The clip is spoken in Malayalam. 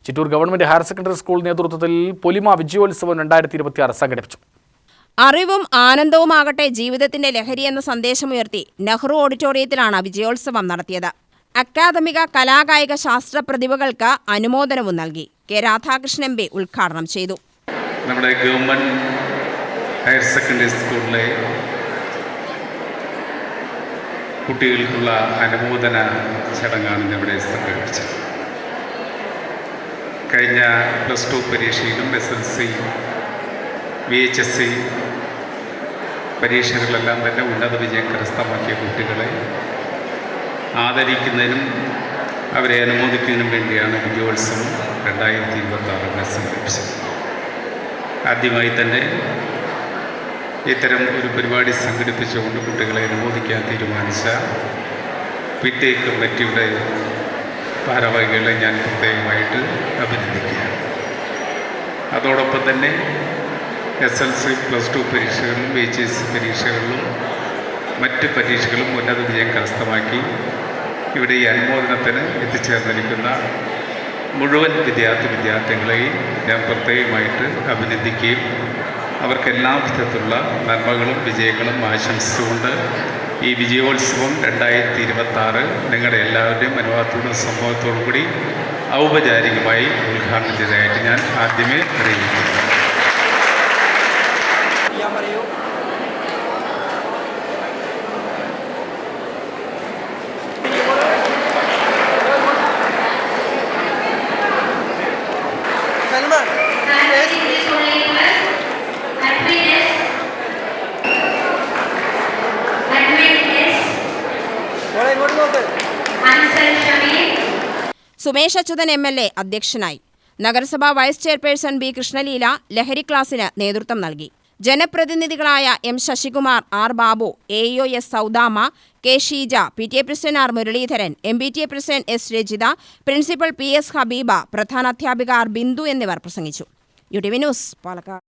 Chittur government higher secondary school നേതൃത്വത്തിൽ പൊലിമ വിജയോത്സവം 2026 സംഘടിപ്പിച്ചു. അറിവും ആനന്ദവുമാകട്ടെ ജീവിതത്തിന്റെ ലഹരി എന്ന സന്ദേശമുയർത്തി നെഹ്റു ഓഡിറ്റോറിയത്തിലാണ് വിജയോത്സവം നടത്തിയത്. അക്കാദമിക കലാകായിക ശാസ്ത്ര പ്രതിഭകൾക്ക് അനുമോദനവും നൽകി. കെ രാധാകൃഷ്ണൻ എം.പി ഉദ്ഘാടനം ചെയ്തു. നമ്മുടെ ഗവൺമെന്റ് ഹയർ സെക്കൻഡറി സ്കൂളിലെ കുട്ടികൾക്കുള്ള അനുമോദന ചടങ്ങാണ് ഇവിടെ സംഘടിപ്പിച്ചത്. കഴിഞ്ഞ +2 പരീക്ഷയിലും SSLC, VHSC പരീക്ഷകളിലെല്ലാം തന്നെ ഉന്നത വിജയം കരസ്ഥമാക്കിയ കുട്ടികളെ ആദരിക്കുന്നതിനും അവരെ അനുമോദിക്കുന്നതിനും വേണ്ടിയാണ് വിജയോത്സവം 2026 സംഘടിപ്പിച്ചത്. ആദ്യമായി തന്നെ ഇത്തരം ഒരു പരിപാടി സംഘടിപ്പിച്ചുകൊണ്ട് കുട്ടികളെ അനുമോദിക്കാൻ തീരുമാനിച്ച PTA കമ്മിറ്റിയുടെ ഭാരവാഹികളെ ഞാൻ പ്രത്യേകമായിട്ട് അഭിനന്ദിക്കുകയാണ്. അതോടൊപ്പം തന്നെ SSLC, +2 പരീക്ഷകളിലും VHSC പരീക്ഷകളിലും മറ്റ് പരീക്ഷകളും ഉന്നത വിജയം കരസ്ഥമാക്കി ഇവിടെ ഈ അനുമോദനത്തിന് എത്തിച്ചേർന്നിരിക്കുന്ന മുഴുവൻ വിദ്യാർത്ഥികളെയും ഞാൻ പ്രത്യേകമായിട്ട് അഭിനന്ദിക്കുകയും അവർക്ക് എല്ലാ വിധത്തിലുള്ള നന്മകളും വിജയങ്ങളും ആശംസിച്ചുകൊണ്ട് ഈ വിജയോത്സവം 2026 നിങ്ങളുടെ എല്ലാവരുടെയും അനുവാദത്തോടും സംഭവത്തോടു കൂടി ഔപചാരികമായി ഉദ്ഘാടനം ചെയ്തതായിട്ട് ഞാൻ ആദ്യമേ അറിയിക്കുന്നു. സുമേഷ് അച്യുതൻ MLA അധ്യക്ഷനായി. നഗരസഭാ വൈസ് ചെയർപേഴ്സൺ B. കൃഷ്ണലീല ലഹരി ക്ലാസിന് നേതൃത്വം നൽകി. ജനപ്രതിനിധികളായ M. Sasikumar, R. Babu, AEO S. സൗദാമ, K. Sheeja, PTA president R. Muraleedharan, MPTA president S. Rajitha, principal PS. ഹബീബ, പ്രധാനാധ്യാപിക R. ബിന്ദു എന്നിവർ പ്രസംഗിച്ചു. UTV news, Palakkad.